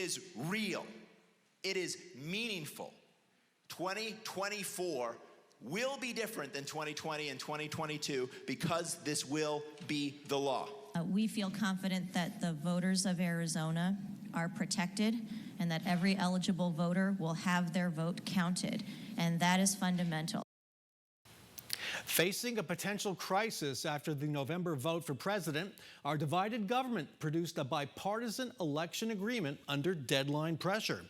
is real. It is meaningful. 2024 will be different than 2020 and 2022 because this will be the law. We feel confident that the voters of Arizona are protected and that every eligible voter will have their vote counted, and that is fundamental. Facing a potential crisis after the November vote for president, our divided government produced a bipartisan election agreement under deadline pressure.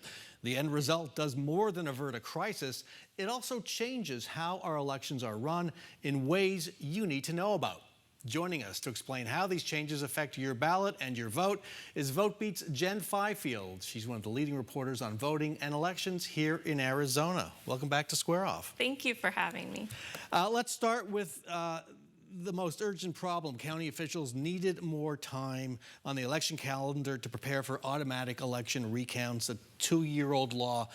The end result does more than avert a crisis. It also changes how our elections are run in ways you need to know about. Joining us to explain how these changes affect your ballot and your vote is VoteBeat's Jen Fifield. She's one of the leading reporters on voting and elections here in Arizona. Welcome back to Square Off. Thank you for having me. Let's start with the most urgent problem. County officials needed more time on the election calendar to prepare for automatic election recounts. A 2-year-old law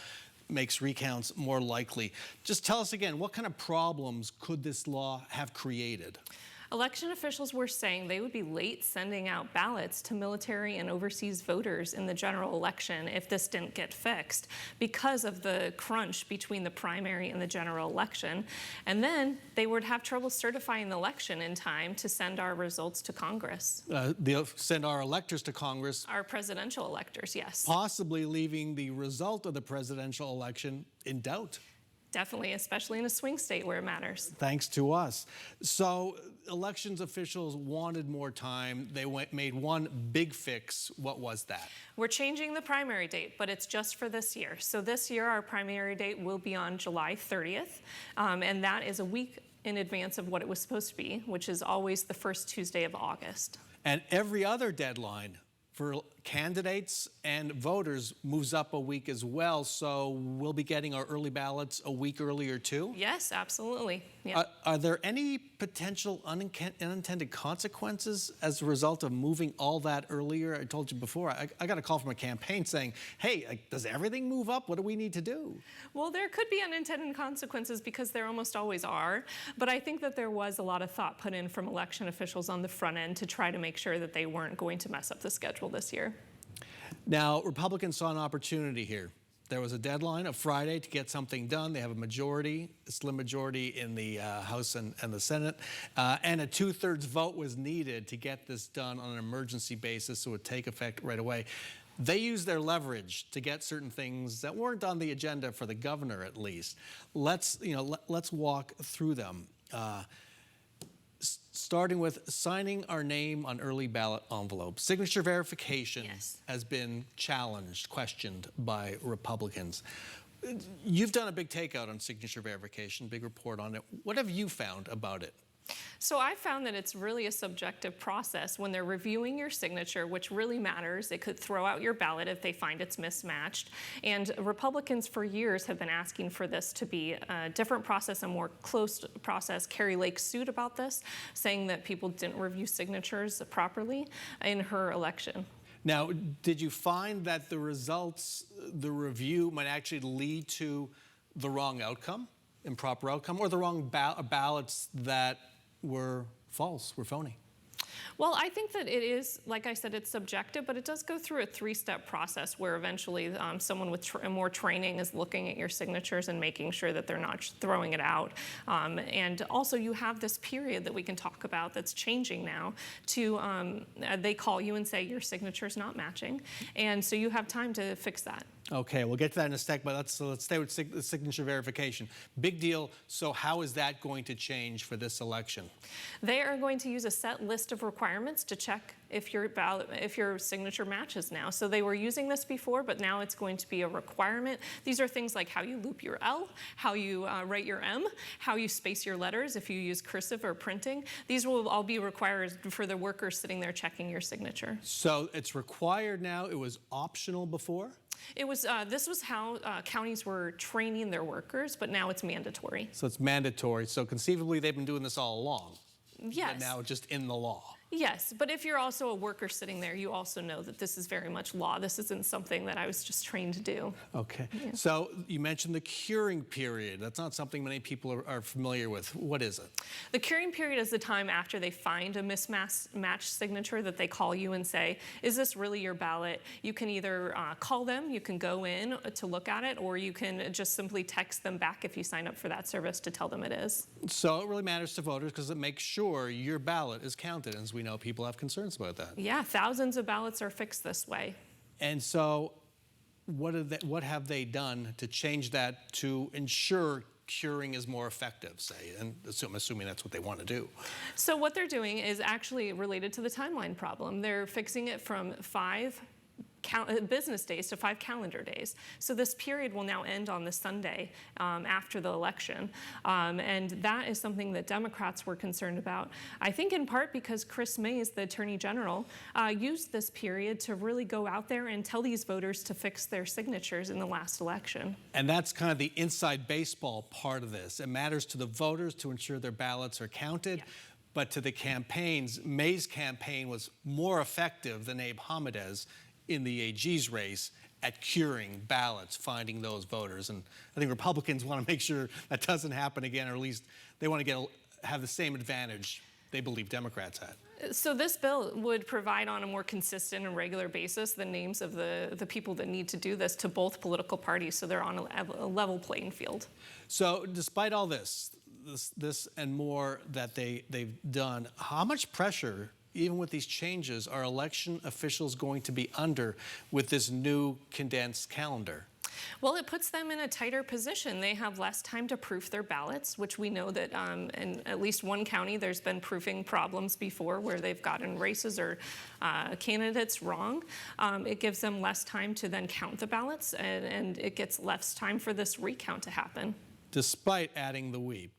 makes recounts more likely. Just tell us again, what kind of problems could this law have created? Election officials were saying they would be late sending out ballots to military and overseas voters in the general election if this didn't get fixed because of the crunch between the primary and the general election. And then they would have trouble certifying the election in time to send our results to Congress. They'll send our electors to Congress. Our presidential electors, yes. Possibly leaving the result of the presidential election in doubt. Definitely, especially in a swing state where it matters. Thanks to us. So elections officials wanted more time. They made one big fix. What was that? We're changing the primary date, but it's just for this year. So this year, our primary date will be on July 30th, and that is a week in advance of what it was supposed to be, which is always the first Tuesday of August. And every other deadline for candidates and voters moves up a week as well, so we'll be getting our early ballots a week earlier too? Yes, absolutely. Yeah. Are there any potential unintended consequences as a result of moving all that earlier? I told you before, I got a call from a campaign saying, hey, does everything move up? What do we need to do? Well, there could be unintended consequences because there almost always are, but I think that there was a lot of thought put in from election officials on the front end to try to make sure that they weren't going to mess up the schedule this year. Now, Republicans saw an opportunity here. There was a deadline of Friday to get something done. They have a majority, a slim majority in the House and the Senate, and a 2/3 vote was needed to get this done on an emergency basis so it would take effect right away. They used their leverage to get certain things that weren't on the agenda for the governor, at least. Let's walk through them. Starting with signing our name on early ballot envelopes. Signature verification has been challenged, questioned by Republicans. You've done a big takeout on signature verification, big report on it. What have you found about it? So I found that it's really a subjective process when they're reviewing your signature, which really matters. It could throw out your ballot if they find it's mismatched. And Republicans for years have been asking for this to be a different process, a more close process. Carrie Lake sued about this, saying that people didn't review signatures properly in her election. Now, did you find that the results, the review might actually lead to the wrong outcome, improper outcome, or the wrong ballots that were false, were phony? Well, I think that it is, like I said, it's subjective, but it does go through a 3-step process where eventually someone with more training is looking at your signatures and making sure that they're not throwing it out. And also you have this period that we can talk about that's changing now to, they call you and say your signature's not matching. And so you have time to fix that. Okay, we'll get to that in a sec, but let's stay with signature verification. Big deal. So how is that going to change for this election? They are going to use a set list of requirements to check if your signature matches now. So they were using this before, but now it's going to be a requirement. These are things like how you loop your L, how you write your M, how you space your letters if you use cursive or printing. These will all be required for the workers sitting there checking your signature. So it's required now. It was optional before? It was, this was how counties were training their workers, but now it's mandatory. So it's mandatory. So conceivably, they've been doing this all along. Yes. But now it's just in the law. Yes, but if you're also a worker sitting there, you also know that this is very much law. This isn't something that I was just trained to do. Okay. So you mentioned the curing period. That's not something many people are familiar with. What is it? The curing period is the time after they find a mismatched signature that they call you and say, is this really your ballot? You can either call them, you can go in to look at it, or you can just simply text them back if you sign up for that service to tell them it is. So it really matters to voters because it makes sure your ballot is counted. As we know, people have concerns about that. Yeah, thousands of ballots are fixed this way. And so what have they done to change that to ensure curing is more effective, say, and assuming that's what they want to do? So what they're doing is actually related to the timeline problem. They're fixing it from 5 business days to 5 calendar days. So this period will now end on the Sunday after the election. And that is something that Democrats were concerned about. I think in part because Chris Mays, the Attorney General, used this period to really go out there and tell these voters to fix their signatures in the last election. And that's kind of the inside baseball part of this. It matters to the voters to ensure their ballots are counted. Yeah. But to the campaigns, May's campaign was more effective than Abe Hamadeh's in the AG's race at curing ballots, finding those voters. And I think Republicans want to make sure that doesn't happen again, or at least they want to have the same advantage they believe Democrats had. So this bill would provide on a more consistent and regular basis the names of the people that need to do this to both political parties, so they're on a level playing field. So despite all this and more that they've done, how much pressure, even with these changes, are election officials going to be under with this new condensed calendar? Well, it puts them in a tighter position. They have less time to proof their ballots, which we know that in at least one county there's been proofing problems before where they've gotten races or candidates wrong. It gives them less time to then count the ballots, and it gets less time for this recount to happen. Despite adding the weep,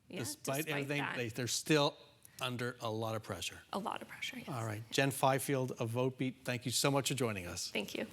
yeah, despite everything, they're still under a lot of pressure. A lot of pressure, yes. All right. Jen Fifield of VoteBeat, thank you so much for joining us. Thank you.